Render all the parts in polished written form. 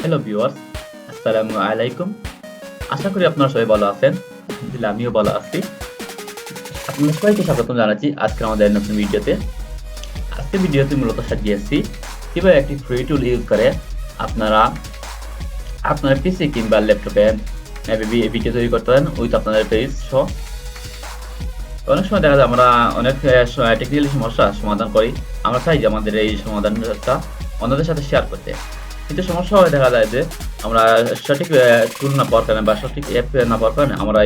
Hello viewers, আসসালামু আলাইকুম। আশা করি আপনারা সবাই ভালো আছেন। আলহামদুলিল্লাহ আমিও ভালো আছি। আপনাদের সবাইকে স্বাগতম জানাচ্ছি আজকে আমাদের নতুন ভিডিওতে। আজকের ভিডিওতে মূলত সাজিয়েছি কিভাবে একটি ফ্রি টুল ইউজ করে আপনারা আপনার পিসি কিংবা ল্যাপটপে ভিডিও তৈরি করতে পারেন উইথ আপনাদের পেজ সহ। অনেক সময় দেখা যায় আমরা অনেক টেকনিক্যাল সমস্যা সমাধান করি। আমরা চাই যে আমাদের এই সমাধানটা অন্যদের সাথে শেয়ার করতে, কিন্তু সমস্যা হয় দেখা যায় যে আমরা সঠিক টুল না পাওয়ার কারণে বা সঠিক অ্যাপ না পাওয়ার কারণে আমরা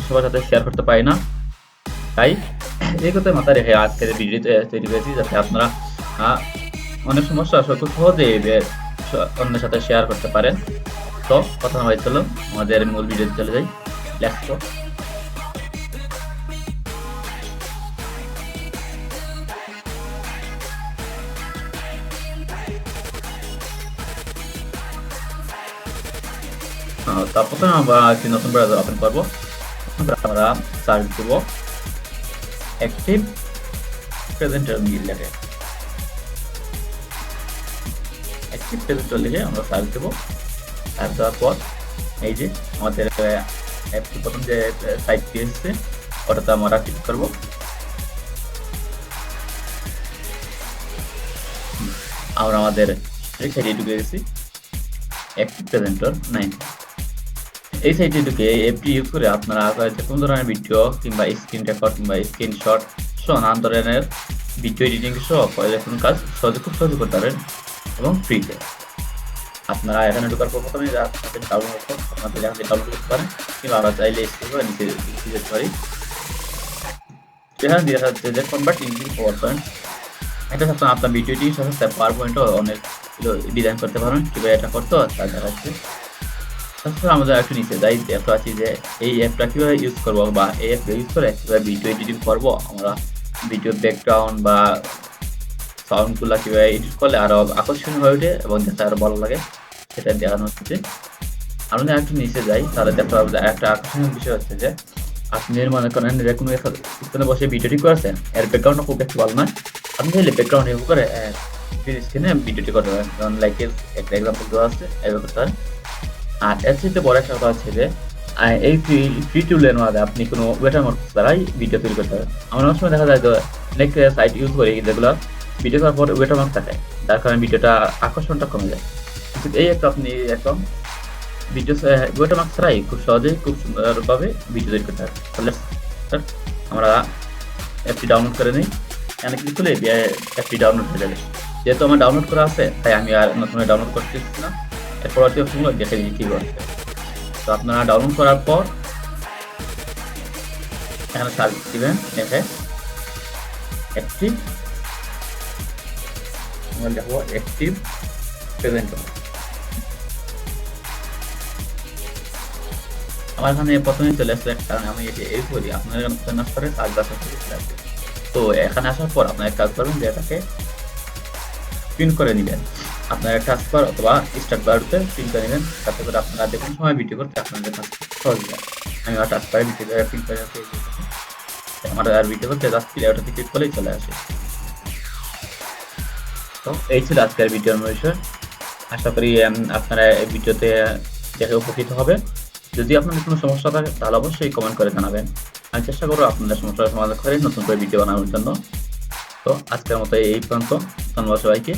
সবার সাথে শেয়ার করতে পারি না। তাই এই কথা মাথায় রেখে আজকের ভিডিও তৈরি করেছি, যাতে আপনারা অনেক সমস্যা খুব সহজে অন্যের সাথে শেয়ার করতে পারেন। তো কথা হয়ে চলো আমাদের মূল ভিডিওতে চলে যাই। Let's go. তারপর আমরা একটি নতুন ব্রাউজার ওপেন করবো। আমরা সার্চ দেব অ্যাক্টিভ প্রেজেন্টার লিখে, অ্যাক্টিভ প্রেজেন্টার লিখে আমরা সার্চ দেব। সার্চ দেওয়ার পর এই যে আমাদের অ্যাপটি প্রথম যে সাইটটি এসেছে ওটাতে আমরা ক্লিক করব। আমরা আমাদের সাইটে ঢুকে গেছি, অ্যাক্টিভ প্রেজেন্টার 9। এই সাইটে ঢুকে এই অ্যাপটি ইউজ করে আপনারা যে কোনো ধরনের ভিডিও কিংবা স্ক্রিন রেকর্ড কিংবা স্ক্রিনশট সহ নানান ধরনের ভিডিও এডিটিং সহ কোনো কাজ খুব সহজে করতে পারেন এবং ফ্রিতে। আপনারা এখানে ঢোকার পর প্রথমে ডাউনলোড করতে পারেন কিংবা আমরা চাইলে নিচে যেতে পারি। এখানে দেখা যাচ্ছে যে কনভার্ট ইনটু পাওয়ার পয়েন্ট। এটা আপনার ভিডিওটির সাথে পাওয়ার পয়েন্টও অনেক ডিজাইন করতে পারেন। কীভাবে এটা করতে তা দেখাচ্ছে। তাছাড়া আমরা একটু নিচে যাই, দেখতে পাচ্ছি যে এই অ্যাপটা কীভাবে ইউজ করবো বা এই অ্যাপটা ইউজ করে কীভাবে ভিডিও এডিটিং করবো, আমরা ভিডিও ব্যাকগ্রাউন্ড বা সাউন্ডগুলো কীভাবে এডিট করলে আরও আকর্ষণীয় হয়ে ওঠে এবং দেখতে আরও ভালো লাগে সেটা দেখানো হচ্ছে। আমরা একটু নিচে যাই, তাহলে দেখতে পাবো একটা আকর্ষণীয় বিষয় হচ্ছে যে আপনি মনে করেন যে কোনো স্থানে বসে ভিডিওটি করেছেন, এর ব্যাকগ্রাউন্ডটা খুব একটু ভালো নয়, আপনি চাইলে ব্যাকগ্রাউন্ড ইউজ করে স্ক্রিনে ভিডিওটি করতে পারেন। যেমন লাইক একটা এক্সাম্পল দেওয়া আছে, এভাবে করতে পারেন। আর এর চেয়ে বড় একটা কথা হচ্ছে যে এই ফ্রি টুলের মধ্যে আপনি কোনো ওয়াটারমার্ক ছাড়াই ভিডিও তৈরি করতে পারেন। আমরা অনেক সময় দেখা যায় যে অনেক সাইট ইউজ করি যেগুলো ভিডিও করার পর ওয়াটারমার্ক থাকে, যার কারণে ভিডিওটা আকর্ষণটা কমে যায়। কিন্তু এই একটা আপনি একদম ভিডিও ওয়াটারমার্ক ছাড়াই খুব সহজেই খুব সুন্দরভাবে ভিডিও তৈরি করতে পারেন। তাহলে আমরা অ্যাপটি ডাউনলোড করে নিই। এখানে ক্লিক করলে অ্যাপটি ডাউনলোড হয়ে যাবে। যেহেতু আমার ডাউনলোড করা আছে তাই আমি আর নতুন ডাউনলোড করতেছি না। এর পরবর্তী অপশনগুলো দেখে দিই কী করতে। তো আপনারা ডাউনলোড করার পর এখানে সার্চ দিবেন, দেখে অ্যাক্টিভ, আমরা দেখবো অ্যাক্টিভ প্রেজেন্টার। আমার এখানে প্রথমে চলে আসছে, কারণ আমি এটি এই করি। আপনার এখানে করে সার্চ বাসা চলে আসবে। তো এখানে আসার পর আপনার কাজ করবেন যে এটাকে প্রিন্ট করে নেবেন। আপনার টাচ বার অথবা স্টার্ট বারতে প্রিন্ট করে নেবেন, তাতে করে আপনারা যে কোনো সময় ভিডিও করতে আপনাদের কাছে সহজ হয়। আমি আমার টাচ বারে ভিডিও প্রিন্ট করে আমার আর ভিডিও করতে যাচ্ছি, ওটাতে ক্লিক করলেই চলে আসে। তো এই ছিল আজকের ভিডিওর বিষয়। আশা করি আপনারা এই ভিডিওতে দেখে উপকৃত হবে। যদি আপনাদের কোনো সমস্যা থাকে তাহলে অবশ্যই কমেন্ট করে জানাবেন। আমি চেষ্টা করবো আপনাদের সমস্যার সমাধান করে নতুন করে ভিডিও বানানোর জন্য। তো আজকের মতো এই পর্যন্ত, ধন্যবাদ সবাইকে।